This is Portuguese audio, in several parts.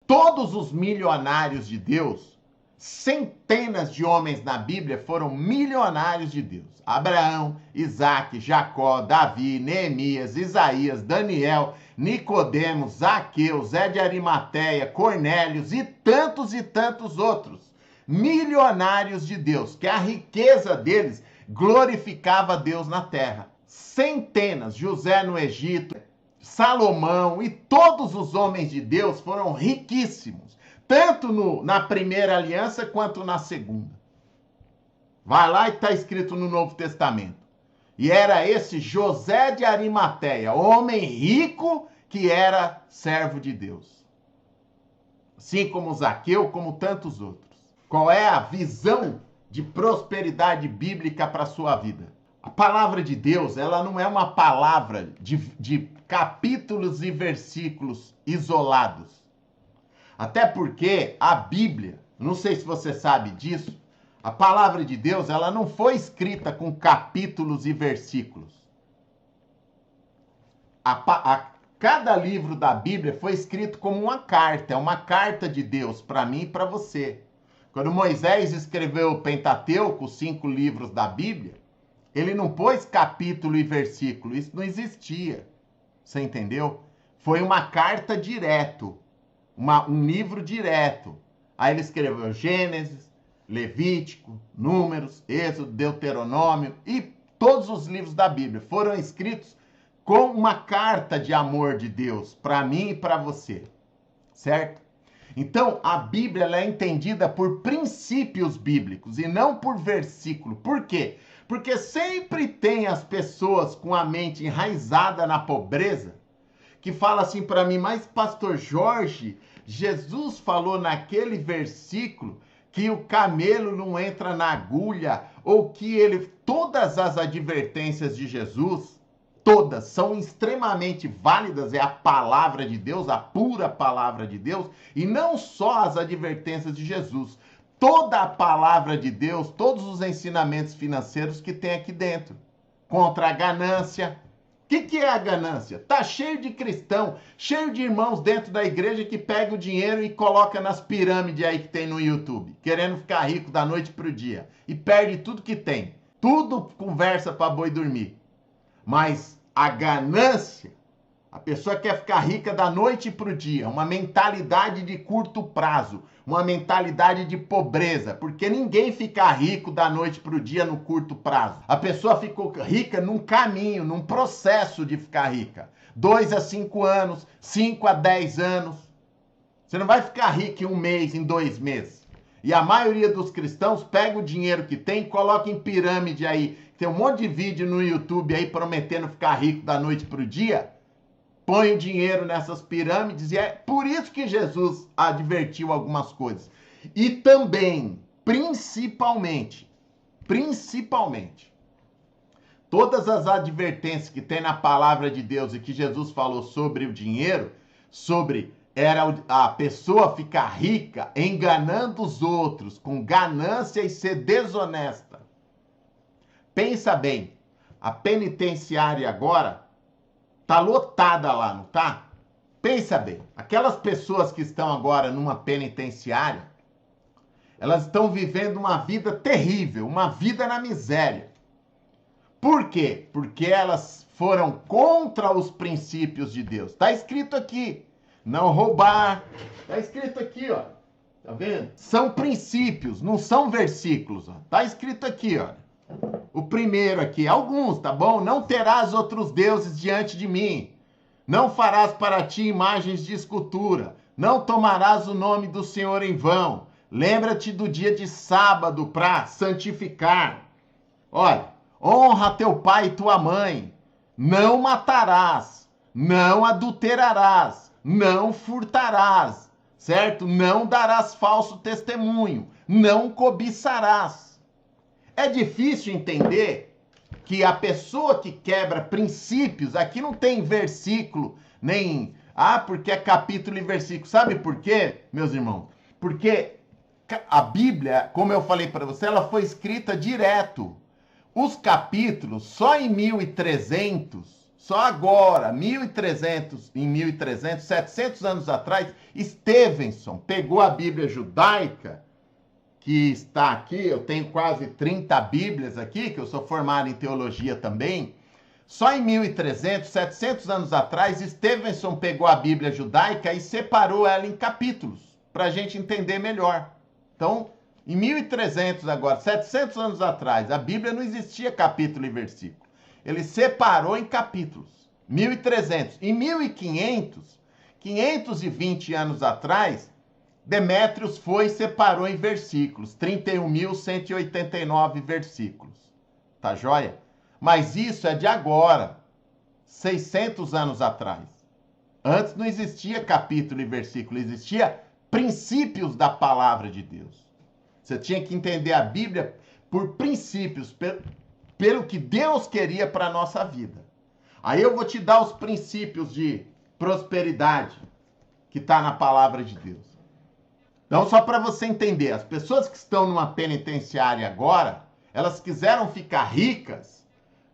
todos os milionários de Deus, centenas de homens na Bíblia foram milionários de Deus. Abraão, Isaac, Jacó, Davi, Neemias, Isaías, Daniel, Nicodemos, Zaqueu, Zé de Arimateia, Cornélios e tantos outros. Milionários de Deus, que a riqueza deles glorificava Deus na terra. Centenas, José no Egito, Salomão e todos os homens de Deus foram riquíssimos, tanto na primeira aliança quanto na segunda. Vai lá e está escrito no Novo Testamento. E era esse José de Arimateia, homem rico que era servo de Deus. Assim como Zaqueu, como tantos outros. Qual é a visão de prosperidade bíblica para a sua vida? A palavra de Deus, ela não é uma palavra de capítulos e versículos isolados. Até porque a Bíblia, não sei se você sabe disso, a palavra de Deus, ela não foi escrita com capítulos e versículos. Cada livro da Bíblia foi escrito como uma carta, é uma carta de Deus para mim e para você. Quando Moisés escreveu o Pentateuco, os 5 livros da Bíblia, ele não pôs capítulo e versículo, isso não existia. Você entendeu? Foi uma carta direto, um livro direto. Aí ele escreveu Gênesis, Levítico, Números, Êxodo, Deuteronômio e todos os livros da Bíblia foram escritos com uma carta de amor de Deus para mim e para você, certo? Então, a Bíblia ela é entendida por princípios bíblicos e não por versículo. Por quê? Porque sempre tem as pessoas com a mente enraizada na pobreza que fala assim para mim, mas pastor Jorge, Jesus falou naquele versículo que o camelo não entra na agulha, ou que todas as advertências de Jesus, todas são extremamente válidas, é a palavra de Deus, a pura palavra de Deus, e não só as advertências de Jesus, toda a palavra de Deus, todos os ensinamentos financeiros que tem aqui dentro, contra a ganância. O que é a ganância? Tá cheio de cristão, cheio de irmãos dentro da igreja que pega o dinheiro e coloca nas pirâmides aí que tem no YouTube, querendo ficar rico da noite pro dia, e perde tudo que tem. Tudo conversa para boi dormir. Mas a ganância, a pessoa quer ficar rica da noite pro dia, uma mentalidade de curto prazo, uma mentalidade de pobreza, porque ninguém fica rico da noite pro dia no curto prazo. A pessoa ficou rica num caminho, num processo de ficar rica. 2 a 5 anos, 5 a 10 anos. Você não vai ficar rico em 1 mês, em 2 meses. E a maioria dos cristãos pega o dinheiro que tem e coloca em pirâmide aí. Tem um monte de vídeo no YouTube aí prometendo ficar rico da noite pro dia. Põe o dinheiro nessas pirâmides e é por isso que Jesus advertiu algumas coisas. E também, principalmente, todas as advertências que tem na palavra de Deus e que Jesus falou sobre o dinheiro, era a pessoa ficar rica enganando os outros, com ganância e ser desonesta. Pensa bem, a penitenciária agora tá lotada lá, não tá? Pensa bem, aquelas pessoas que estão agora numa penitenciária, elas estão vivendo uma vida terrível, uma vida na miséria. Por quê? Porque elas foram contra os princípios de Deus. Tá escrito aqui, não roubar. Tá escrito aqui, ó. Tá vendo? São princípios, não são versículos, ó. Tá escrito aqui, ó. O primeiro aqui, alguns, tá bom? Não terás outros deuses diante de mim. Não farás para ti imagens de escultura. Não tomarás o nome do Senhor em vão. Lembra-te do dia de sábado para santificar. Olha, honra teu pai e tua mãe. Não matarás. Não adulterarás. Não furtarás. Certo? Não darás falso testemunho. Não cobiçarás. É difícil entender que a pessoa que quebra princípios, aqui não tem versículo, nem, porque é capítulo e versículo. Sabe por quê, meus irmãos? Porque a Bíblia, como eu falei para você, ela foi escrita direto. Os capítulos, só em 1300, Só agora, 1300, 700 anos atrás, Stevenson pegou a Bíblia judaica, que está aqui, eu tenho quase 30 Bíblias aqui, que eu sou formado em teologia também. Só em 1300, 700 anos atrás, Stevenson pegou a Bíblia judaica e separou ela em capítulos, para a gente entender melhor. Então, em 1300 agora, 700 anos atrás, a Bíblia não existia capítulo e versículo. Ele separou em capítulos. 1300. Em 1500, 520 anos atrás, Demétrios foi e separou em versículos. 31.189 versículos. Tá joia? Mas isso é de agora. 600 anos atrás. Antes não existia capítulo e versículo. Existia princípios da palavra de Deus. Você tinha que entender a Bíblia por princípios, pelo que Deus queria para a nossa vida. Aí eu vou te dar os princípios de prosperidade que está na palavra de Deus. Então, só para você entender, as pessoas que estão numa penitenciária agora, elas quiseram ficar ricas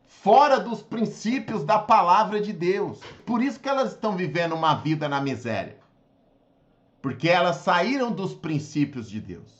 fora dos princípios da palavra de Deus. Por isso que elas estão vivendo uma vida na miséria. Porque elas saíram dos princípios de Deus.